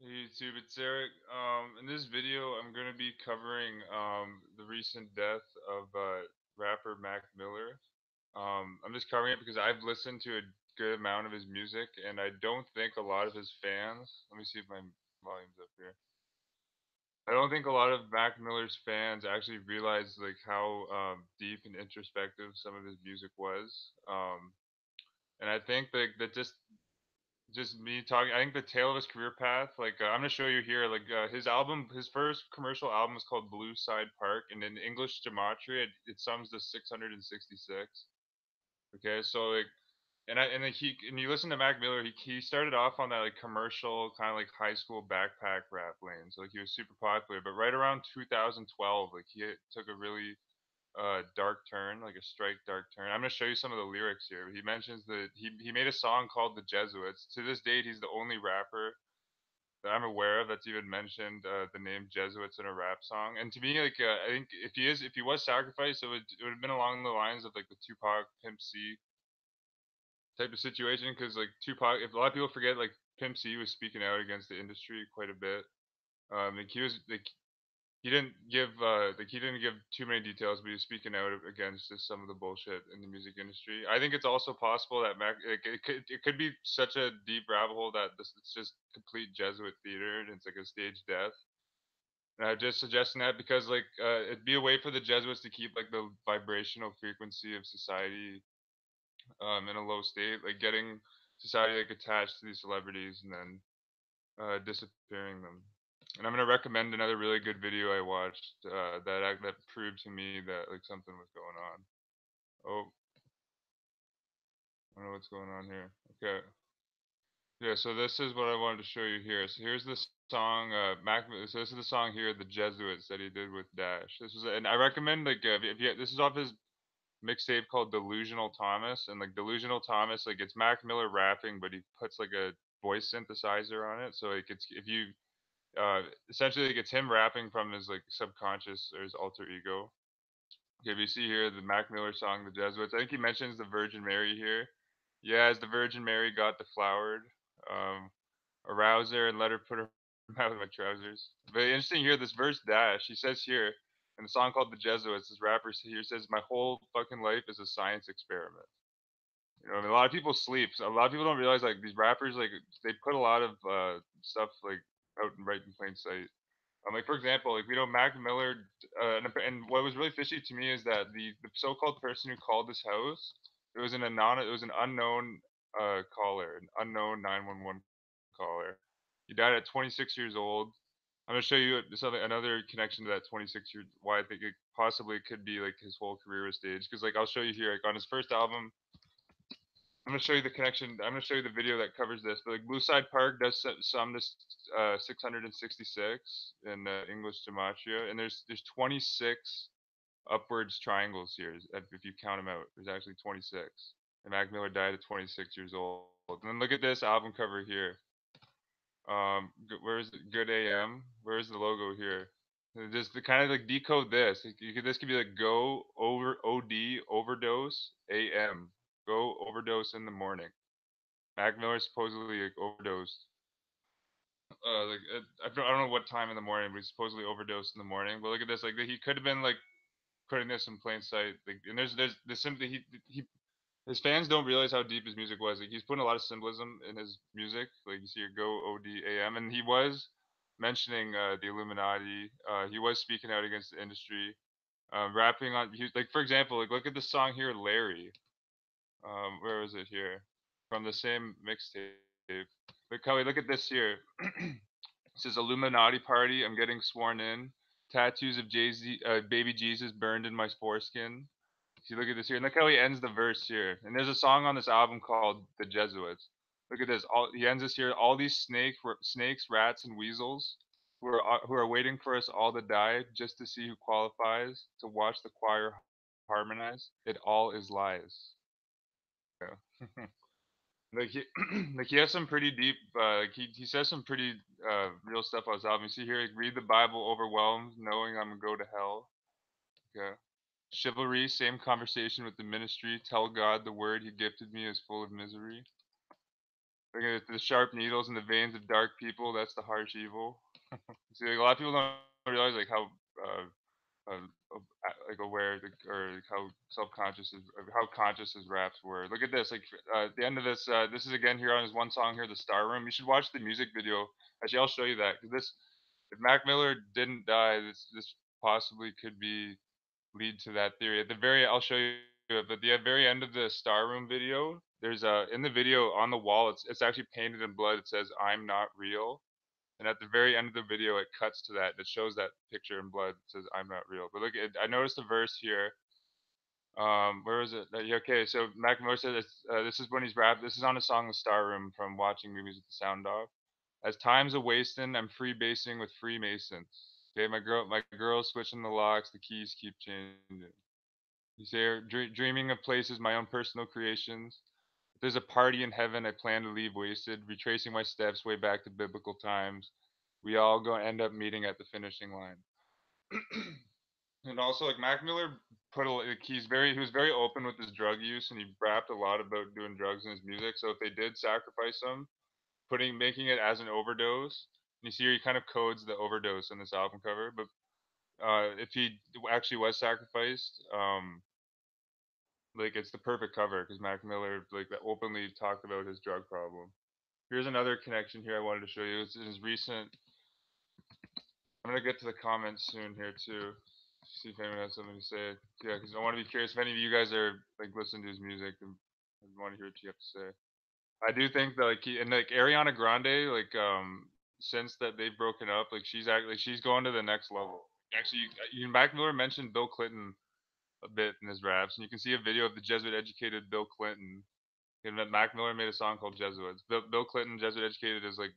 Hey YouTube, it's Eric. In this video, I'm going to be covering the recent death of rapper Mac Miller. I'm just covering it because I've listened to a good amount of his music, and I don't think a lot of his fans. Let me see if my volume's up here. I don't think a lot of Mac Miller's fans actually realize like how deep and introspective some of his music was. And I think that just me talking. I think the tale of his career path. Like I'm gonna show you here. Like his album, his first commercial album is called Blue Side Park, and in English gematria, it sums to 666. Okay, so like, and then and you listen to Mac Miller. He started off on that like commercial kind of like high school backpack rap lane. So like he was super popular. But right around 2012, like he took a really dark turn, like a strike dark turn. I'm gonna show you some of the lyrics here. He mentions that he made a song called "The Jesuits." To this date, he's the only rapper that I'm aware of that's even mentioned the name Jesuits in a rap song. And to me, like I think if he was sacrificed, it would have been along the lines of like the Tupac Pimp C type of situation. Because like Tupac, if a lot of people forget, like Pimp C was speaking out against the industry quite a bit. Like he was like he didn't give too many details, but he was speaking out against just some of the bullshit in the music industry. I think it's also possible that it could be such a deep rabbit hole that it's just complete Jesuit theater and it's like a stage death. And I'm just suggesting that because like it'd be a way for the Jesuits to keep like the vibrational frequency of society in a low state, like getting society like attached to these celebrities and then disappearing them. And I'm gonna recommend another really good video I watched that proved to me that like something was going on. Oh, I don't know what's going on here. Okay, yeah. So this is what I wanted to show you here. So here's the song Mac. So this is the song here, the Jesuits that he did with Dash. This was, and I recommend like if you, this is off his mixtape called Delusional Thomas, and like Delusional Thomas, like it's Mac Miller rapping, but he puts like a voice synthesizer on it, so like it's if you essentially like it's him rapping from his like subconscious or his alter ego. Okay, we see here the Mac Miller song, The Jesuits. I think he mentions the Virgin Mary here. Yeah, as the Virgin Mary got deflowered, um, arouse her and let her put her mouth in my trousers. But interesting here, this verse dash, he says here in the song called The Jesuits, this rapper here says, "My whole fucking life is a science experiment." You know, and a lot of people sleep. So a lot of people don't realize like these rappers like they put a lot of stuff like out and right in plain sight. Like for example, like we know Mac Miller, and what was really fishy to me is that the so-called person who called this house, it was an unknown caller, an unknown 911 caller. He died at 26 years old. I'm gonna show you something another connection to that 26 years why I think it possibly could be like his whole career was staged because like I'll show you here like on his first album I'm gonna show you the connection. I'm gonna show you the video that covers this. But like Blue Side Park does sum to 666 in English gematria, and there's 26 upwards triangles here. If you count them out, there's actually 26. And Mac Miller died at 26 years old. And then look at this album cover here. Where's Good AM? Where's the logo here? Just to kind of like decode this. This could be like go over OD overdose AM. Go overdose in the morning. Mac Miller supposedly like, overdosed. Like I don't know what time in the morning, but he supposedly overdosed in the morning. But look at this. Like he could have been like putting this in plain sight. Like, and there's simply he his fans don't realize how deep his music was. Like he's putting a lot of symbolism in his music. Like you see here, go ODAM, and he was mentioning the Illuminati. He was speaking out against the industry, rapping on. Like for example, like look at this song here, Larry. Where was it here? From the same mixtape. But Kelly, look at this here. It says Illuminati party. I'm getting sworn in. Tattoos of Jay Z, baby Jesus burned in my foreskin. See, look at this here. And look how he ends the verse here. And there's a song on this album called "The Jesuits." Look at this. He ends this here. All these snakes, rats, and weasels who are waiting for us all to die just to see who qualifies to watch the choir harmonize. It all is lies. Yeah. Like he like he has some pretty deep like he says some pretty real stuff on his album. You see here, like, read the Bible overwhelmed, knowing I'm gonna go to hell. Okay. Chivalry, same conversation with the ministry. Tell God the word he gifted me is full of misery. Look at the sharp needles in the veins of dark people. That's the harsh evil. See, like, a lot of people don't realize like how like aware or like, how self-conscious is, or how conscious his raps were. Look at this. Like at the end of this, this is again here on his one song here, "The Star Room." You should watch the music video. Actually, I'll show you that, 'cause this, if Mac Miller didn't die, this possibly could be lead to that theory. At the very, I'll show you it, but the very end of the Star Room video, there's a, in the video on the wall, it's actually painted in blood. It says, "I'm not real." And at the very end of the video, it cuts to that. It shows that picture in blood. It says, "I'm not real." But look, I noticed a verse here. Where was it? Yeah, okay, so Mac Miller says, this is when he's rapped. This is on a song, "The Star Room," from watching movies with the sound off. "As time's a wasting, I'm free basing with Freemasons. Okay, my girl's switching the locks. The keys keep changing. You say, dreaming of places, my own personal creations. If there's a party in heaven, I plan to leave wasted, retracing my steps way back to biblical times. We all go end up meeting at the finishing line." And also, like, Mac Miller put a, like, he was very open with his drug use, and he rapped a lot about doing drugs in his music. So if they did sacrifice him, making it as an overdose, and you see here he kind of codes the overdose in this album cover. But if he actually was sacrificed, like, it's the perfect cover because Mac Miller like openly talked about his drug problem. Here's another connection here I wanted to show you. It's in his recent. I'm gonna get to the comments soon here too. See if anyone has something to say. Yeah, because I want to be curious if any of you guys are like listening to his music and want to hear what you have to say. I do think that like and like Ariana Grande, like since that they've broken up, like she's actually, like, she's going to the next level. Actually, Mac Miller mentioned Bill Clinton a bit in his raps, and you can see a video of the Jesuit educated Bill Clinton. And that Mac Miller made a song called Jesuits. Bill Clinton, Jesuit educated, is like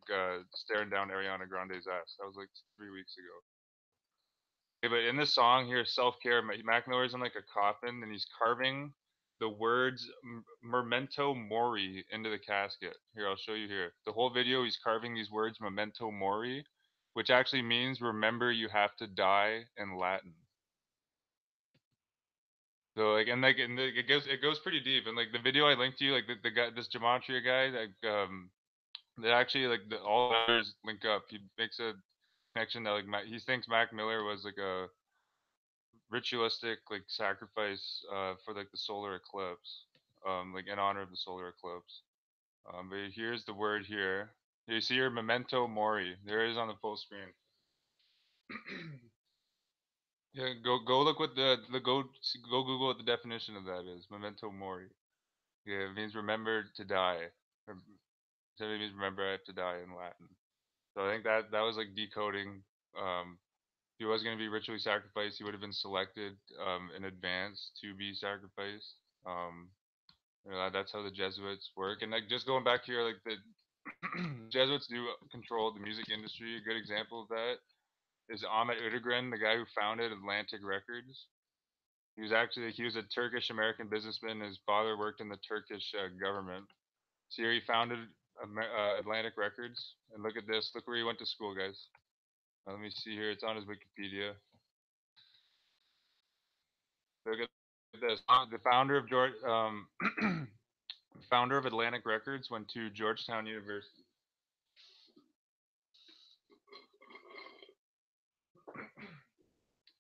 staring down Ariana Grande's ass. That was like 3 weeks ago. Okay, but in this song here, "Self Care," Mac Miller's in like a coffin, and he's carving the words "Memento Mori" into the casket. Here, I'll show you here. The whole video, he's carving these words "Memento Mori," which actually means "remember you have to die" in Latin. So like, and it goes pretty deep. And like the video I linked to you, like the guy, this gematria guy, like that actually, like, all the letters link up. He makes a connection that like he thinks Mac Miller was like a ritualistic like sacrifice for like the solar eclipse, like in honor of the solar eclipse. But here's the word here. You see your "Memento Mori." There it is on the full screen. Yeah, go look what the go Google what the definition of that is. "Memento Mori." Yeah, it means remember to die. Or, so it means remember I have to die in Latin. So I think that was like decoding. If he was going to be ritually sacrificed, he would have been selected in advance to be sacrificed. Um, that's how the Jesuits work. And like, just going back here, like the Jesuits do control the music industry. A good example of that is Ahmet Udegren, the guy who founded Atlantic Records. He was a Turkish American businessman. His father worked in the Turkish government. So here he founded Atlantic Records. And look at this. Look where he went to school, guys. Let me see here. It's on his Wikipedia. Look at this. The founder of founder of Atlantic Records went to Georgetown University.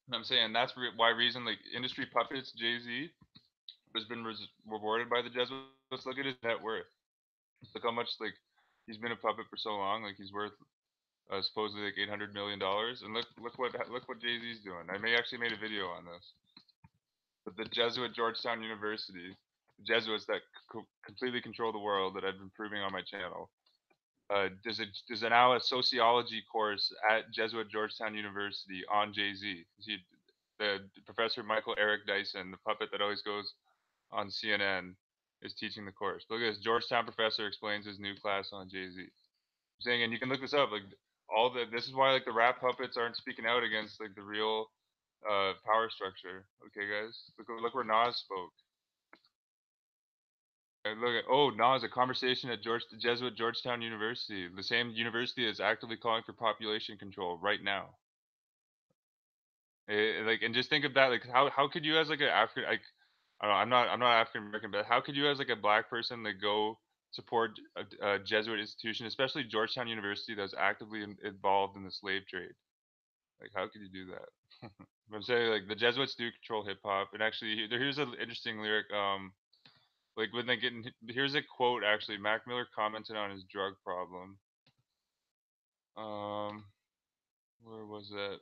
And I'm saying that's why reason like industry puppets Jay Z has been rewarded by the Jesuits. Look at his net worth. Look how much like he's been a puppet for so long. Like he's worth supposedly like $800 million. And look what Jay Z's doing. I actually made a video on this. But the Jesuit Georgetown University, the Jesuits that completely control the world, that I've been proving on my channel. There's now a sociology course at Jesuit Georgetown University on Jay Z. The professor Michael Eric Dyson, the puppet that always goes on CNN, is teaching the course. Look at this. Georgetown professor explains his new class on Jay Z. I'm saying, and you can look this up. Like this is why like the rap puppets aren't speaking out against like the real power structure. Okay, guys, look where Nas spoke. And look at, oh, Nas, a conversation at the Jesuit Georgetown University, the same university that's actively calling for population control right now. Like, and just think of that. Like, how could you as like an African, like, I don't know, I'm not African American, but how could you as like a black person like go support a Jesuit institution, especially Georgetown University, that was actively involved in the slave trade. Like, how could you do that? But I'm saying like the Jesuits do control hip hop, and actually here's an interesting lyric. Like when they get in, here's a quote actually. Mac Miller commented on his drug problem. Um, where was that?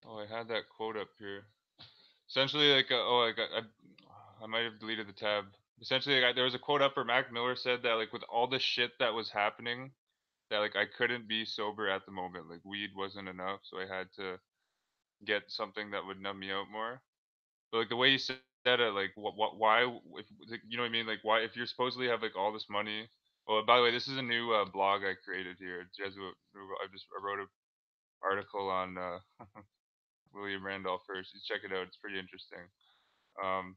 Oh, I had that quote up here. Essentially, like, I might have deleted the tab. Essentially, like, there was a quote up where Mac Miller said that like with all the shit that was happening, that like I couldn't be sober at the moment. Like weed wasn't enough, so I had to get something that would numb me out more. But like the way he said it, like why, if like, you know what I mean, like why if you're supposedly have like all this money. Oh, by the way, this is a new blog I created here. Jesuit. I wrote an article on William Randolph Hearst. You check it out. It's pretty interesting. Um,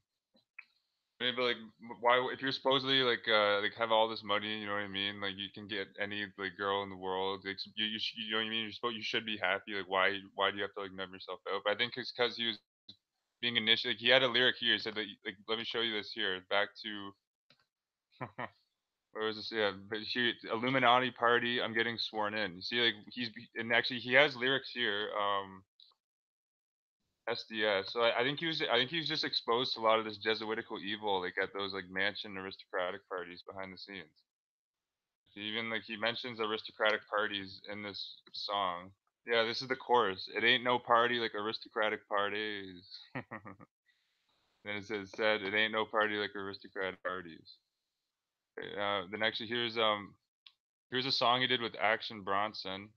Maybe like why if you're supposedly like have all this money, you know what I mean? Like you can get any like girl in the world. Like you know what I mean? You should be happy. Like why do you have to like numb yourself out? But I think it's because he was being initiated. Like, he had a lyric here. He said that like let me show you this here. Back to where was this? Yeah, but here Illuminati party. I'm getting sworn in. You see, like and actually he has lyrics here. SDS. So I think he was just exposed to a lot of this Jesuitical evil, like at those like mansion aristocratic parties behind the scenes. Even like he mentions aristocratic parties in this song. Yeah, this is the chorus. It ain't no party like aristocratic parties. Then said it ain't no party like aristocratic parties. Then actually here's a song he did with Action Bronson.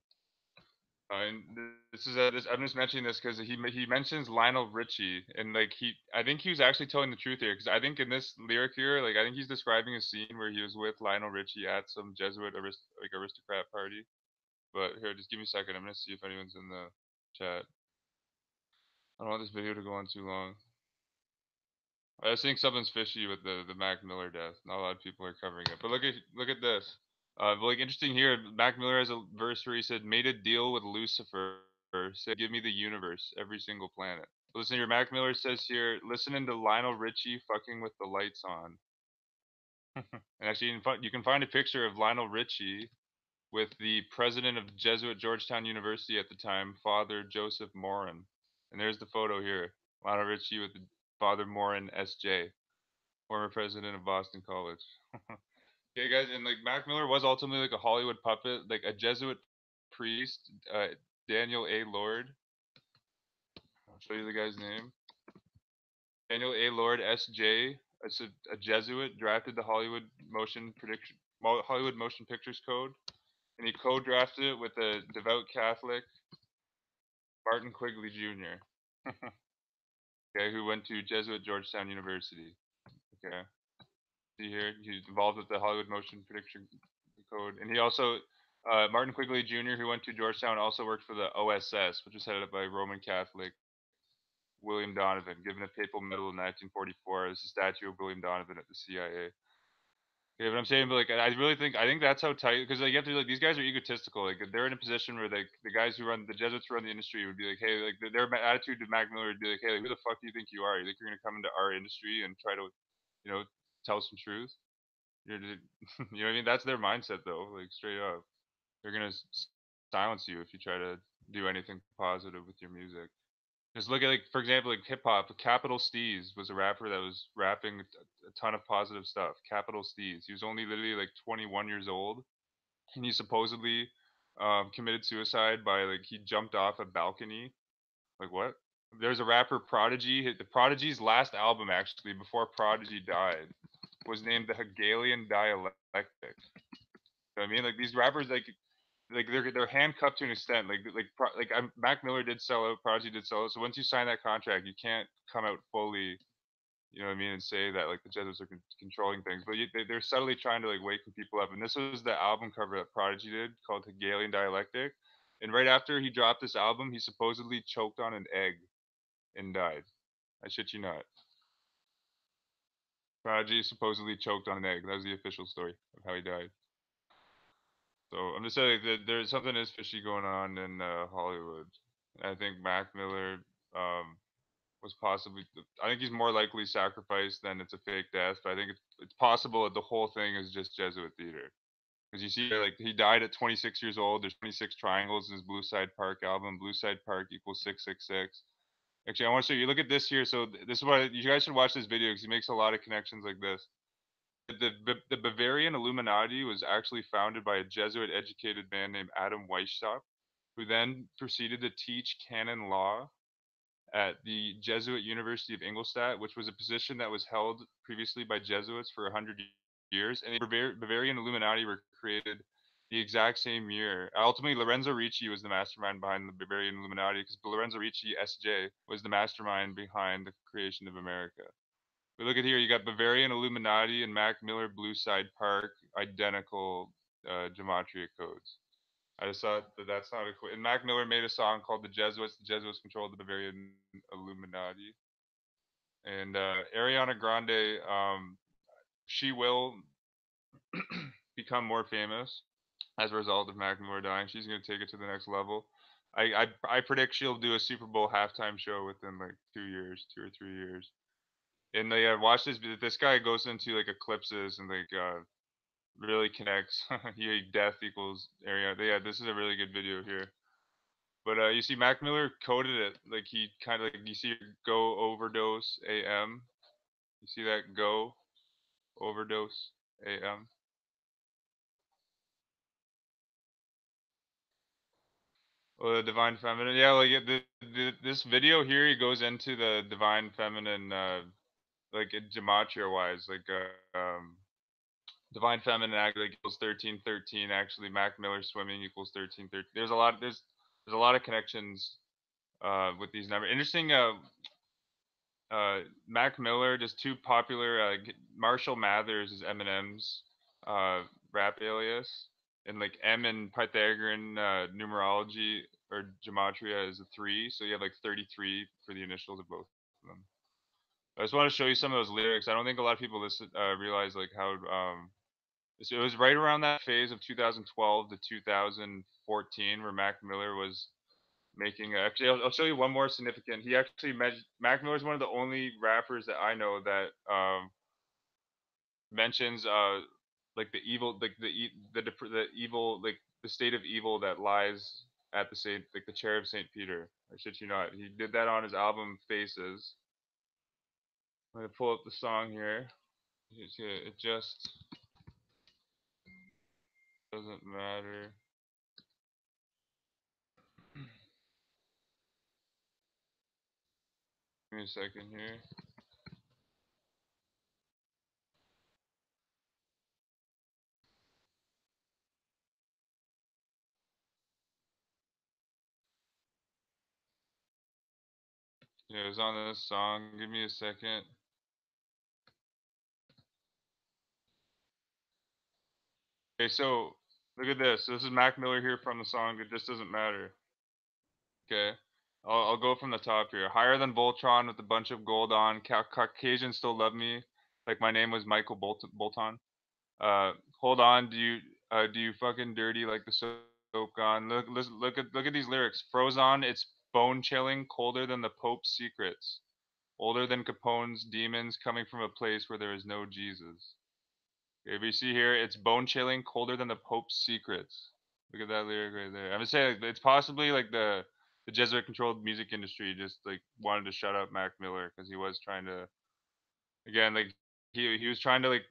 And this is I'm just mentioning this because he mentions Lionel Richie, and like I think he was actually telling the truth here because I think in this lyric here, like I think he's describing a scene where he was with Lionel Richie at some Jesuit aristocrat party. But here, just give me a second. I'm gonna see if anyone's in the chat. I don't want this video to go on too long. I was think something's fishy with the Mac Miller death. Not a lot of people are covering it, but look at this. But like interesting here, Mac Miller has a verse where he said, "Made a deal with Lucifer, said give me the universe, every single planet." Listen here, Mac Miller says here, listening to Lionel Richie fucking with the lights on. And actually, you can find a picture of Lionel Richie with the president of Jesuit Georgetown University at the time, Father Joseph Morin. And there's the photo here, Lionel Richie with Father Morin, S.J., former president of Boston College. Okay, guys, and like Mac Miller was ultimately like a Hollywood puppet, like a Jesuit priest, Daniel A. Lord. I'll show you the guy's name. Daniel A. Lord, S.J. It's a Jesuit, drafted the Hollywood Motion Pictures Code, and he co-drafted it with a devout Catholic, Martin Quigley Jr. Okay, who went to Jesuit Georgetown University. Okay, see here, he's involved with the Hollywood Motion Picture Code, and he also Martin Quigley Jr., who went to Georgetown, also worked for the OSS, which was headed up by Roman Catholic William Donovan, given a papal medal in 1944 as a statue of William Donovan at the CIA. Yeah, but I'm saying, but like, I think that's how tight, because like you have to like these guys are egotistical. Like they're in a position where like the guys who run the Jesuits who run the industry would be like, hey, like their attitude to Mac Miller would be like, hey, like, who the fuck do you think you are? You think you're gonna come into our industry and try to, you know, tell some truth? You're, you know what I mean? That's their mindset though. Like straight up, they're gonna silence you if you try to do anything positive with your music. Just look at like for example like hip hop. Capital Steez was a rapper that was rapping a ton of positive stuff. Capital Steez. He was only literally like 21 years old, and he supposedly committed suicide by like he jumped off a balcony. Like what? There's a rapper Prodigy. The Prodigy's last album actually before Prodigy died was named the Hegelian Dialectic. You know what I mean? Like these rappers like they're handcuffed to an extent. Mac Miller did sell out, Prodigy did sell out. So once you sign that contract, you can't come out fully, you know what I mean, and say that like the Jesuits are controlling things. But they're subtly trying to like waken people up. And this was the album cover that Prodigy did called Hegelian Dialectic. And right after he dropped this album, he supposedly choked on an egg and died. I shit you not. Prodigy supposedly choked on an egg. That was the official story of how he died. So I'm just saying that there's something is fishy going on in Hollywood. I think Mac Miller, um, was possibly. I think he's more likely sacrificed than it's a fake death, but I think it's possible that the whole thing is just Jesuit theater. Because you see, like he died at 26 years old. There's 26 triangles in his Blue Side Park album. Blue Side Park equals 666. Actually, I want to show you. Look at this here. So this is why you guys should watch this video because he makes a lot of connections like this. The Bavarian Illuminati was actually founded by a Jesuit educated man named Adam Weishaupt, who then proceeded to teach canon law at the Jesuit University of Ingolstadt, which was a position that was held previously by Jesuits for 100 years. And the Bavarian Illuminati were created the exact same year. Ultimately, Lorenzo Ricci was the mastermind behind the Bavarian Illuminati because Lorenzo Ricci, SJ, was the mastermind behind the creation of America. But look at here, you got Bavarian Illuminati and Mac Miller Blue Side Park, identical gematria codes. I just thought that that's not a cool. And Mac Miller made a song called "The Jesuits." The Jesuits controlled the Bavarian Illuminati. And Ariana Grande, she will become more famous as a result of Mac Miller dying. She's going to take it to the next level. I predict she'll do a Super Bowl halftime show within like 2 years, 2 or 3 years. And they watch this. This guy goes into like eclipses and like really connects. He death equals area. Yeah, this is a really good video here. But you see, Mac Miller coded it like he kind of like you see go overdose AM. You see that go overdose AM. Well, the divine feminine. Yeah, like this video here, he goes into the divine feminine, like gematria wise, like divine feminine actually equals 1313. Actually, Mac Miller swimming equals 1313. There's a lot of connections with these numbers. Interesting. Mac Miller, just too popular. Marshall Mathers is Eminem's uh, rap alias, and like M in Pythagorean numerology or gematria is a 3, so you have like 33 for the initials of both of them. I just want to show you some of those lyrics. I don't think a lot of people realize like how so it was right around that phase of 2012 to 2014 where Mac Miller was making actually I'll show you one more significant. He actually Mac Miller is one of the only rappers that I know that mentions like the evil like the evil like the state of evil that lies at the Saint like the chair of Saint Peter. I shit you not. He did that on his album Faces. I'm gonna pull up the song here. It just doesn't matter. Give me a second here. Yeah, it was on this song. Give me a second. Okay, so look at this. This is Mac Miller here from the song It Just Doesn't Matter. Okay. I'll go from the top here. Higher than Voltron with a bunch of gold on. Caucasians still love me. Like my name was Michael Bolton. Hold on. Do you fucking dirty like the soap gone? Look at these lyrics. Frozone, it's bone chilling, colder than the Pope's secrets, older than Capone's demons, coming from a place where there is no Jesus. Okay, but you see here, it's bone chilling, colder than the Pope's secrets. Look at that lyric right there. I'm gonna say like, it's possibly like the Jesuit controlled music industry just like wanted to shut up Mac Miller because he was trying to again like he was trying to like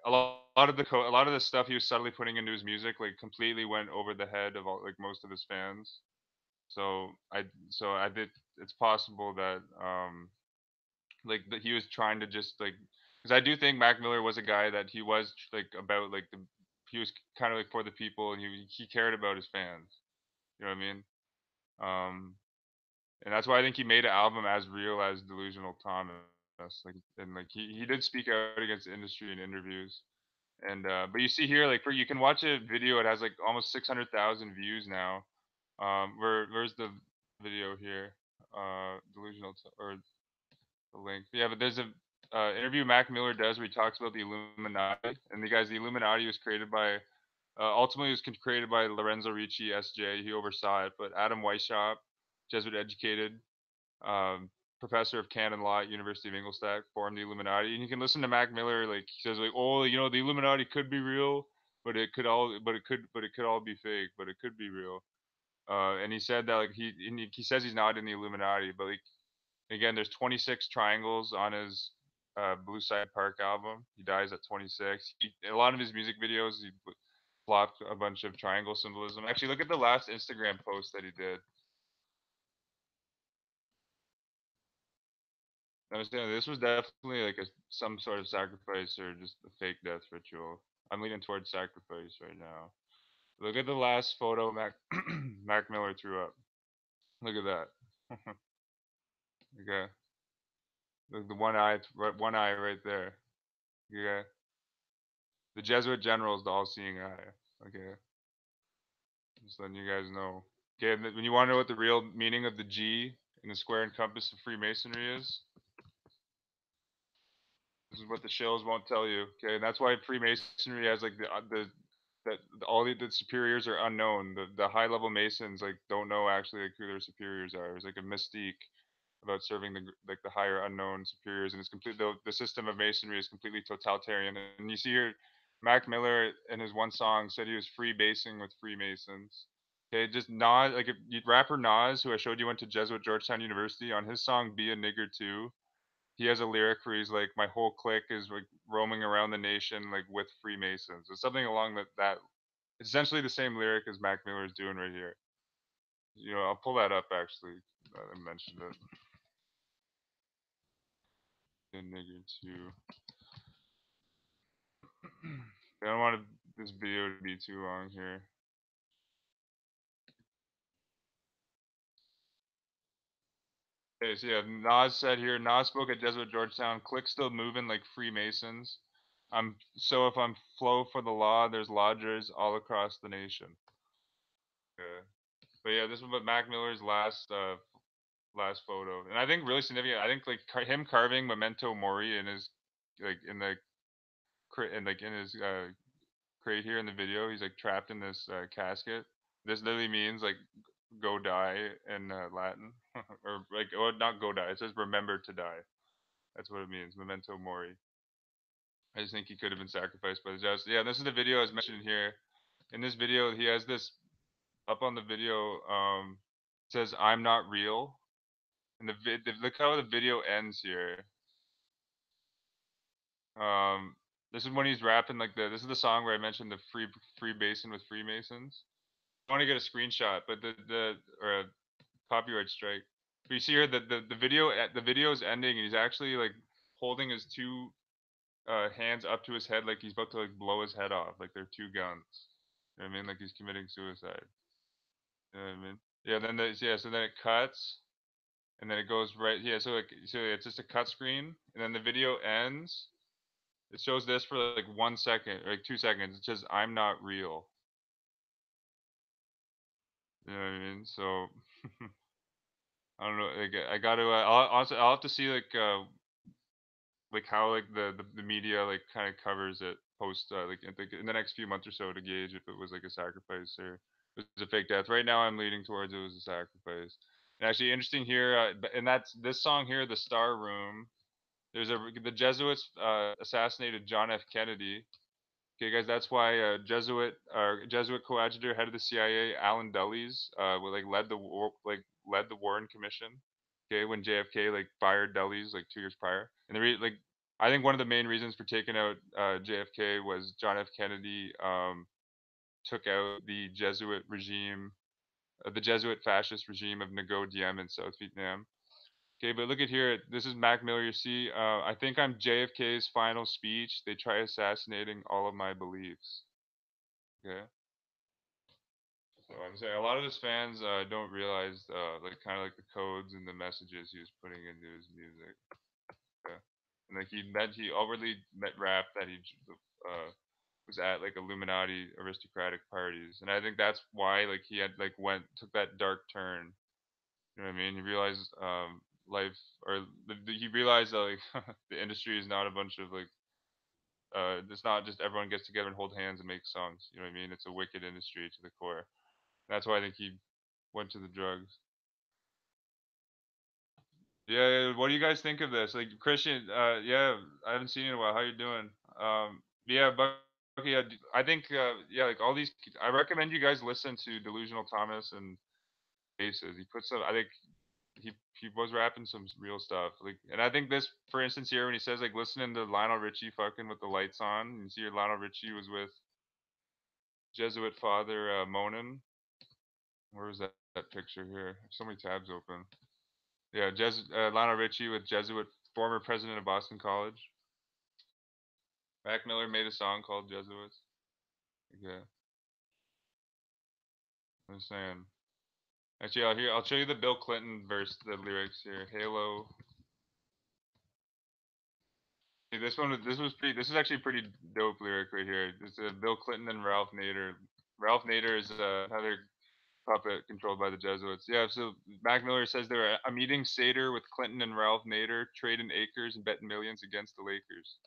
a lot of the stuff he was subtly putting into his music like completely went over the head of all, like most of his fans. So I did. It's possible that like that he was trying to just like because I do think Mac Miller was a guy that he was like about like the he was kind of like for the people and he cared about his fans. You know what I mean? Um, and that's why I think he made an album as real as Delusional Thomas. Like and like he did speak out against the industry in interviews. And but you see here like for you can watch a video. It has like almost 600,000 views now. Where's the video here? Delusional or the link. Yeah, but there's a interview Mac Miller does where he talks about the Illuminati, and the Illuminati was created by ultimately it was created by Lorenzo Ricci, SJ. He oversaw it, but Adam Weishaupt, Jesuit educated, professor of canon law at University of Ingolstadt, formed the Illuminati. And you can listen to Mac Miller, like he says, like, oh, you know, the Illuminati could be real, but it could all be fake, but it could be real. And he said that like he says he's not in the Illuminati, but like again, there's 26 triangles on his Blue Side Park album. He dies at 26. A lot of his music videos, he flopped a bunch of triangle symbolism. Actually, look at the last Instagram post that he did. Understand this was definitely like some sort of sacrifice or just a fake death ritual. I'm leaning towards sacrifice right now. Look at the last photo Mac Mac Miller threw up. Look at that. Okay, the one eye right there. Okay, the Jesuit general is the all-seeing eye. Okay, just letting you guys know. Okay, and when you want to know what the real meaning of the G in the square and compass of Freemasonry is, this is what the shills won't tell you. Okay, and that's why Freemasonry has like the that all the superiors are unknown. The high level Masons like don't know actually like who their superiors are. There's like a mystique about serving the higher unknown superiors, and it's complete the system of Masonry is completely totalitarian. And you see here, Mac Miller in his one song said he was freebasing with Freemasons. Okay, just Nas, like if rapper Nas, who I showed you went to Jesuit Georgetown University, on his song "Be a Nigger Too," he has a lyric where he's like, "My whole clique is like roaming around the nation like with Freemasons." It's something along that. It's essentially the same lyric as Mac Miller is doing right here. You know, I'll pull that up actually. I mentioned it. Be a nigger too. I don't want this video to be too long here. Okay, so yeah, Nas said here, Nas spoke at Jesuit Georgetown, click still moving like Freemasons. So if I'm flow for the law, there's lodgers all across the nation. Okay. But yeah, this was Mac Miller's last photo, and I think really significant. I think like him carving memento mori in his like in the in like in his crate here in the video. He's like trapped in this casket. This literally means like go die in Latin, or like oh not go die. It says remember to die. That's what it means. Memento mori. I just think he could have been sacrificed by the judge. Yeah, this is the video I was mentioning here. In this video, he has this up on the video. It says I'm not real, and look how the video ends here. Um, this is when he's rapping like this is the song where I mentioned the free basin with Freemasons. I want to get a screenshot, but the or a copyright strike. But you see here the video is ending and he's actually like holding his two hands up to his head like he's about to like blow his head off, like they're two guns. You know what I mean? Like he's committing suicide. You know what I mean? Yeah. So then it cuts and then it goes right. Yeah. So it's just a cut screen and then the video ends. It shows this for like 1 second, or like 2 seconds. It says I'm not real. You know what I mean? So I don't know. Like, I got to. I'll have to see like how like the media like kind of covers it post like in the next few months or so to gauge if it was like a sacrifice or it was a fake death. Right now, I'm leaning towards it was a sacrifice. And actually, interesting here, and that's this song here, "The Star Room." The Jesuits assassinated John F. Kennedy. Okay, guys, that's why Jesuit coadjutor, head of the CIA, Alan Dulles, like led the Warren Commission. Okay, when JFK like fired Dulles like 2 years prior, and like I think one of the main reasons for taking out JFK was John F. Kennedy took out the Jesuit fascist regime of Ngo Diem in South Vietnam. Okay, but look at here. This is Mac Miller. You see, I think I'm JFK's final speech. They try assassinating all of my beliefs. Okay. So I'm saying a lot of his fans don't realize like kind of like the codes and the messages he was putting into his music. Okay. And like he overly rap that he was at like Illuminati aristocratic parties, and I think that's why like he had like took that dark turn. You know what I mean? He realized life or he realized that like the industry is not a bunch of like it's not just everyone gets together and hold hands and make songs. You know what I mean? It's a wicked industry to the core. That's why I think he went to the drugs. Yeah, what do you guys think of this? Like Christian, yeah, I haven't seen you in a while. How you doing? Yeah, Bucky, yeah, I think, yeah, like all these, I recommend you guys listen to Delusional Thomas and Faces. He puts some, I think he was rapping some real stuff. Like, and I think this, for instance, here when he says like listening to Lionel Richie fucking with the lights on, you see Lionel Richie was with Jesuit Father Monin. Where is that picture here? So many tabs open. Yeah, Lionel Richie with Jesuit, former president of Boston College. Mac Miller made a song called Jesuits. Yeah, I'm saying. Actually, I'll show you the Bill Clinton verse, the lyrics here. Halo. See, this is actually a pretty dope lyric right here. It's Bill Clinton and Ralph Nader. Ralph Nader is another puppet controlled by the Jesuits. Yeah, so Mac Miller says they were, I'm eating Seder with Clinton and Ralph Nader, trading acres and betting millions against the Lakers.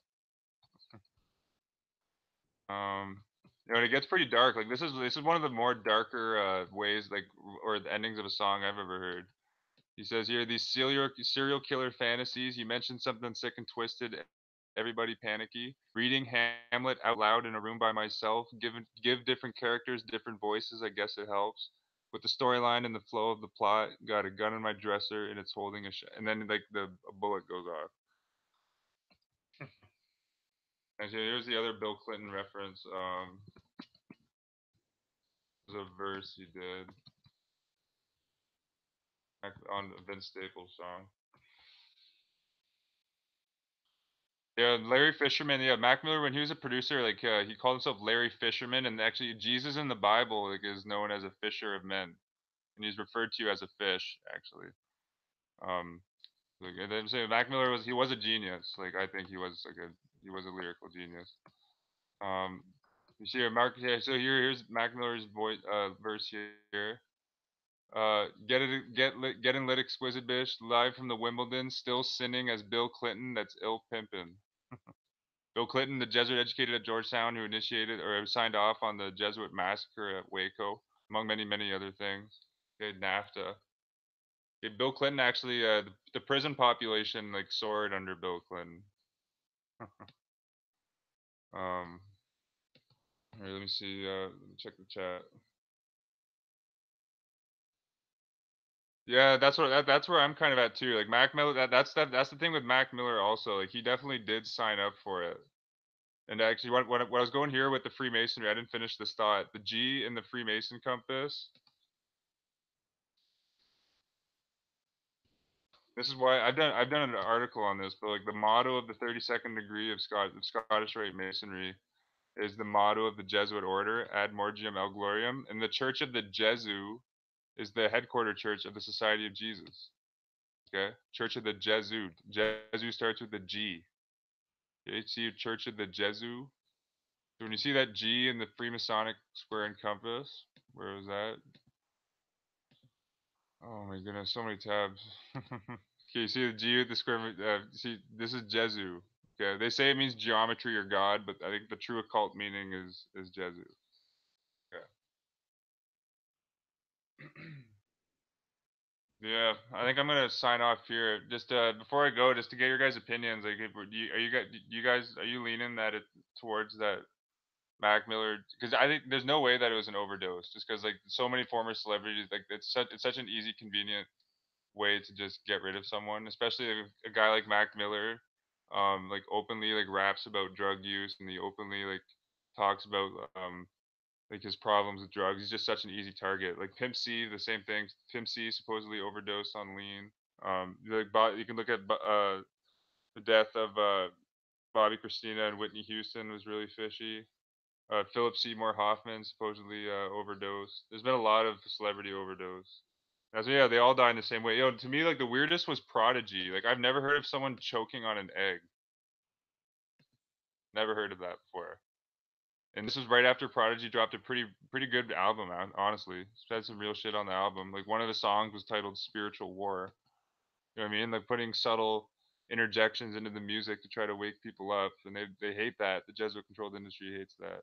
And it gets pretty dark. Like this is one of the more darker ways, like, or the endings of a song I've ever heard. He says here, these serial killer fantasies. You mentioned something sick and twisted. Everybody panicky. Reading Hamlet out loud in a room by myself. Give different characters different voices. I guess it helps. With the storyline and the flow of the plot. Got a gun in my dresser and it's holding and then like a bullet goes off. Actually, here's the other Bill Clinton reference. There's a verse he did on a Vince Staples song. Yeah, Larry Fisherman. Yeah, Mac Miller when he was a producer, like he called himself Larry Fisherman, and actually Jesus in the Bible like is known as a fisher of men, and he's referred to as a fish actually. Um, like, and I'm saying Mac Miller was a genius. Like I think he was a lyrical genius. Um, you see, Mark. Yeah, so here's Mac Miller's verse here. Getting lit, exquisite bitch, live from the Wimbledon, still sinning as Bill Clinton. That's ill pimpin'. Bill Clinton, the Jesuit educated at Georgetown, who initiated or signed off on the Jesuit massacre at Waco, among many, many other things. Okay, NAFTA. Okay, Bill Clinton actually, the prison population like soared under Bill Clinton. um, Here, let me see. Let me check the chat. Yeah, that's where I'm kind of at too. Like Mac Miller, that's the thing with Mac Miller also. Like he definitely did sign up for it. And actually, when I was going here with the Freemasonry, I didn't finish this thought. The G in the Freemason compass. This is why I've done an article on this, but like the motto of the 32nd degree of Scottish Rite Masonry is the motto of the Jesuit order, Ad Morgium El Gloriam, and the Church of the Jesu is the headquarter church of the Society of Jesus. Okay, Church of the Jesuit. Jesu starts with a G. Okay, see Church of the Jesu. So when you see that G in the Freemasonic square and compass, where was that? Oh my goodness, so many tabs. Okay, you see the G with the square. See, this is Jesu. Okay, they say it means geometry or God, but I think the true occult meaning is Jesu. Okay. Yeah, I think I'm gonna sign off here. Just before I go, just to get your guys' opinions. Like, are you leaning that it towards that Mac Miller? Because I think there's no way that it was an overdose. Just because like so many former celebrities, like it's such an easy, convenient way to just get rid of someone, especially a guy like Mac Miller, like openly like raps about drug use and he openly like talks about like his problems with drugs. He's just such an easy target. Like Pimp C, the same thing. Pimp C supposedly overdosed on lean. You can look at the death of Bobby Christina and Whitney Houston was really fishy. Philip Seymour Hoffman supposedly overdosed. There's been a lot of celebrity overdose. So yeah, they all die in the same way. To me, like the weirdest was Prodigy. Like I've never heard of someone choking on an egg. Never heard of that before. And this was right after Prodigy dropped a pretty good album. Honestly, it's had some real shit on the album. Like one of the songs was titled "Spiritual War." You know what I mean? Like putting subtle interjections into the music to try to wake people up, and they hate that. The Jesuit controlled industry hates that.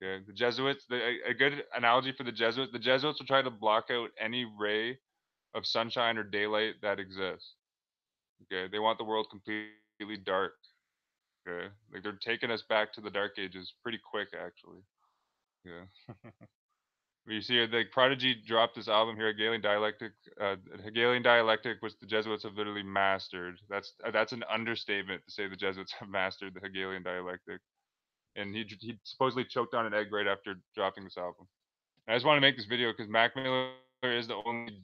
Okay, the Jesuits. A good analogy for the Jesuits. The Jesuits will try to block out any ray of sunshine or daylight that exists. Okay, they want the world completely dark. Okay, like they're taking us back to the dark ages pretty quick, actually. Yeah. We see it, like Prodigy dropped this album here, Hegelian Dialectic. Hegelian Dialectic, which the Jesuits have literally mastered. That's an understatement to say the Jesuits have mastered the Hegelian Dialectic. And he supposedly choked on an egg right after dropping this album. And I just want to make this video because Mac Miller is the only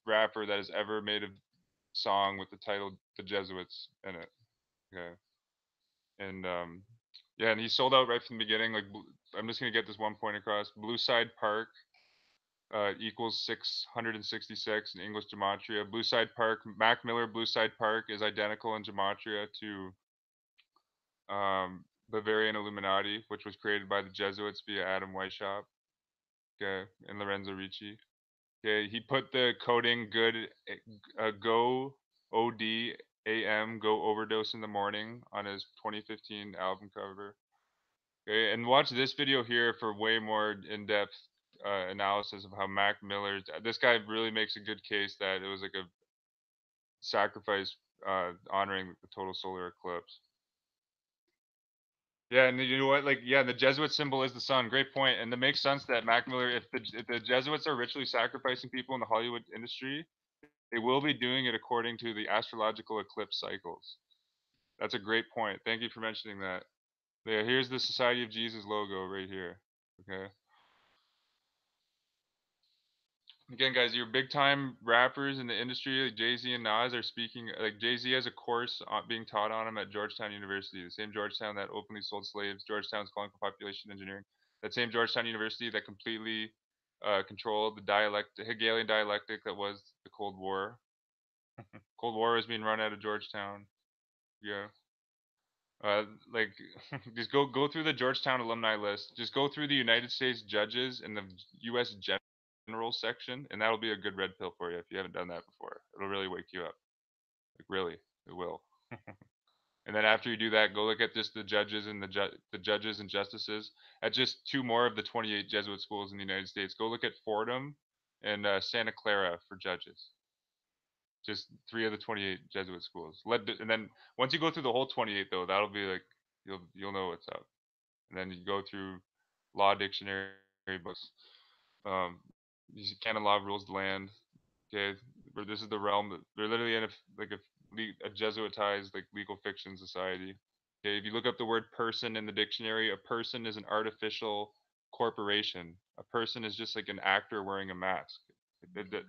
rapper that has ever made a song with the title "The Jesuits" in it. Okay, and yeah, and he sold out right from the beginning. Like, I'm just gonna get this one point across. Blue Side Park equals 666 in English gematria. Blue Side Park, Mac Miller Blue Side Park is identical in gematria to Bavarian Illuminati, which was created by the Jesuits via Adam Weishaupt, okay, and Lorenzo Ricci. Okay, he put the coding good go OD AM go overdose in the morning on his 2015 album cover. Okay, and watch this video here for way more in-depth analysis of how Mac Miller. This guy really makes a good case that it was like a sacrifice honoring the total solar eclipse. Yeah, and you know what? Like, yeah, the Jesuit symbol is the sun. Great point, and it makes sense that Mac Miller, if the Jesuits are ritually sacrificing people in the Hollywood industry, they will be doing it according to the astrological eclipse cycles. That's a great point. Thank you for mentioning that. Yeah, here's the Society of Jesus logo right here. Okay. Again, guys, your big time rappers in the industry, like Jay Z and Nas, are speaking. Like Jay Z has a course being taught on him at Georgetown University, the same Georgetown that openly sold slaves. Georgetown's calling for population engineering. That same Georgetown University that completely controlled the Hegelian dialectic that was the Cold War. Cold War is being run out of Georgetown. Yeah. Like just go through the Georgetown alumni list. Just go through the United States judges in the U.S. general section, and that'll be a good red pill for you if you haven't done that before. It'll really wake you up. Like really, it will. And then after you do that, go look at just the judges and the judges and justices at just two more of the 28 Jesuit schools in the United States. Go look at Fordham and Santa Clara for judges. Just three of the 28 Jesuit schools. And then once you go through the whole 28, though, that'll be like you'll know what's up. And then you go through law dictionary books. Um, canon law rules the land. Okay, where this is the realm that they're literally in a Jesuitized like legal fiction society. Okay, if you look up the word person in the dictionary, a person is an artificial corporation. A person is just like an actor wearing a mask. The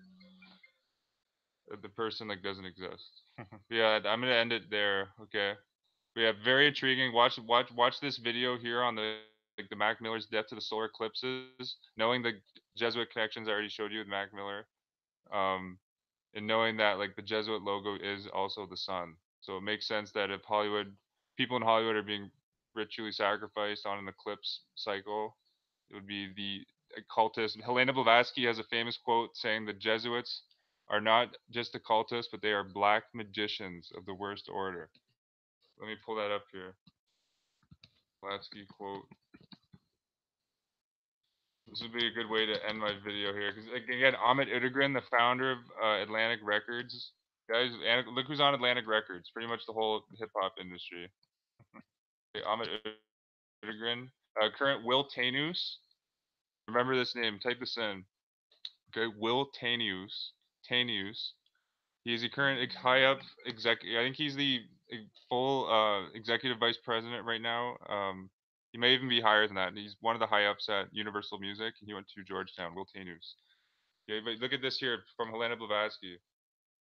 person like doesn't exist. Yeah, I'm gonna end it there. Okay. But yeah, very intriguing. Watch this video here on the Mac Miller's death to the solar eclipses. Knowing the Jesuit connections I already showed you with Mac Miller, um, and knowing that like the Jesuit logo is also the sun. So it makes sense that if people in Hollywood are being ritually sacrificed on an eclipse cycle, it would be the occultist. Helena Blavatsky has a famous quote saying the Jesuits are not just occultists, but they are black magicians of the worst order. Let me pull that up here. Blavatsky quote. This would be a good way to end my video here, because again, Ahmet Udegrin, the founder of Atlantic Records, guys, look who's on Atlantic Records. Pretty much the whole hip hop industry. Okay, Ahmet Udegrin, current Will Tanus. Remember this name. Type this in. Okay, Will Tanus. Tanus. He's the current high up executive. I think he's the full executive vice president right now. He may even be higher than that. He's one of the high ups at Universal Music. He went to Georgetown. Will Tanus. Okay, but look at this here from Helena Blavatsky.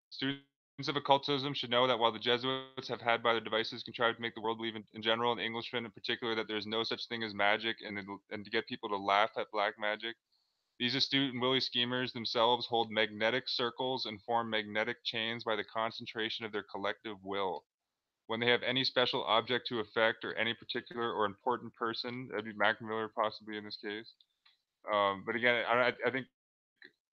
Students of occultism should know that while the Jesuits have had by their devices contrived to make the world believe in general, and Englishmen in particular, that there is no such thing as magic, and to get people to laugh at black magic, these astute and willy schemers themselves hold magnetic circles and form magnetic chains by the concentration of their collective will. When they have any special object to affect or any particular or important person, that'd be Mac Miller possibly in this case. But again, I think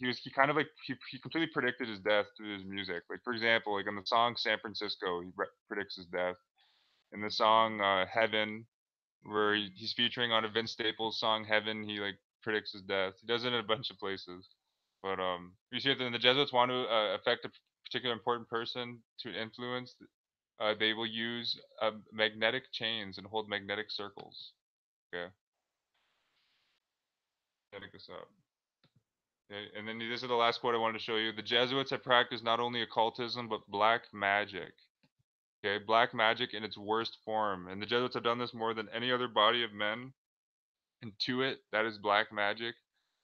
he kind of like he completely predicted his death through his music. Like for example, like on the song San Francisco, he predicts his death. In the song Heaven, where he's featuring on a Vince Staples song Heaven, he like predicts his death. He does it in a bunch of places. But you see, then the Jesuits want to affect particular important person to influence, they will use magnetic chains and hold magnetic circles. Okay, check this out. Okay, and then this is the last quote I wanted to show you. The Jesuits have practiced not only occultism but black magic. Okay, black magic in its worst form, and the Jesuits have done this more than any other body of men. And to it, that is black magic,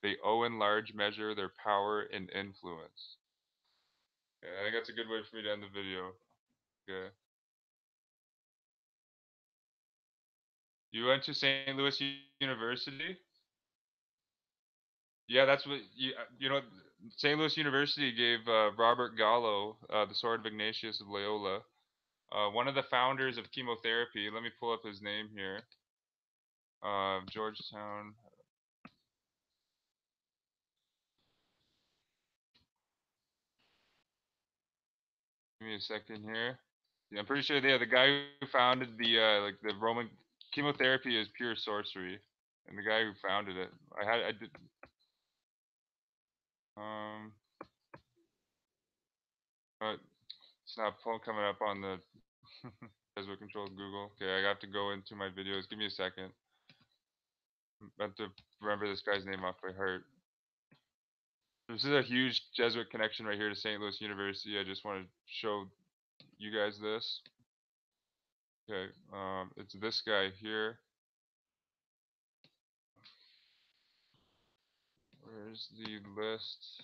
they owe in large measure their power and influence. Okay, I think that's a good way for me to end the video. Okay. You went to St. Louis University? Yeah, that's what you know. St. Louis University gave Robert Gallo the Sword of Ignatius of Loyola, one of the founders of chemotherapy. Let me pull up his name here. Georgetown. Give me a second here. Yeah, I'm pretty sure the guy who founded the like the Roman chemotherapy is pure sorcery, and the guy who founded it, I did um, but it's not coming up on the Jesuit controlled Google. Okay, I have to go into my videos. Give me a second. I have to remember this guy's name off by heart. This is a huge Jesuit connection right here to St. Louis University. I just want to show you guys this. Okay, it's this guy here. Where's the list?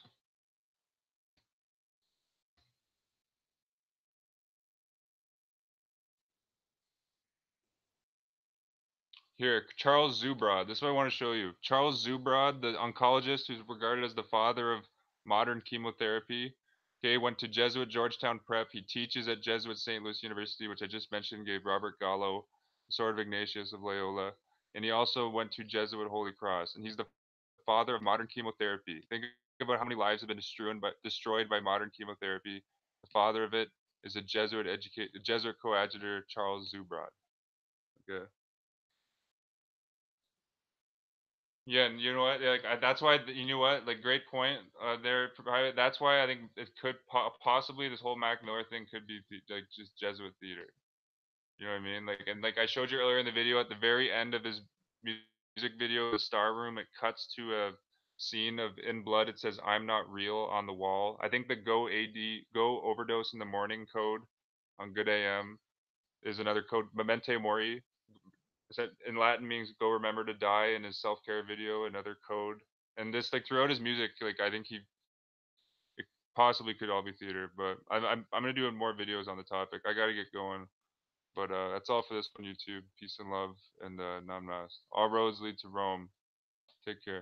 Here, Charles Zubrod. This is what I want to show you. Charles Zubrod, the oncologist who's regarded as the father of modern chemotherapy, okay, went to Jesuit Georgetown Prep. He teaches at Jesuit St. Louis University, which I just mentioned, gave Robert Gallo the Sword of Ignatius of Loyola. And he also went to Jesuit Holy Cross. And he's the father of modern chemotherapy. Think about how many lives have been destroyed by modern chemotherapy. The father of it is a Jesuit coadjutor, Charles Zubrod. Okay. Yeah, and you know what? Like that's why you know what? Like great point. There, that's why I think it could possibly this whole Mac Miller thing could be like just Jesuit theater. You know what I mean? Like and like I showed you earlier in the video, at the very end of his music video, the Star Room, it cuts to a scene of In Blood. It says "I'm not real" on the wall. I think the Go Overdose in the Morning code on Good AM is another code. Memento Mori, that in Latin means "go remember to die" in his self care video, another code. And this like throughout his music, like I think he it possibly could all be theater, but I'm gonna do more videos on the topic. I gotta get going. But that's all for this on YouTube. Peace and love and namaste. All roads lead to Rome. Take care.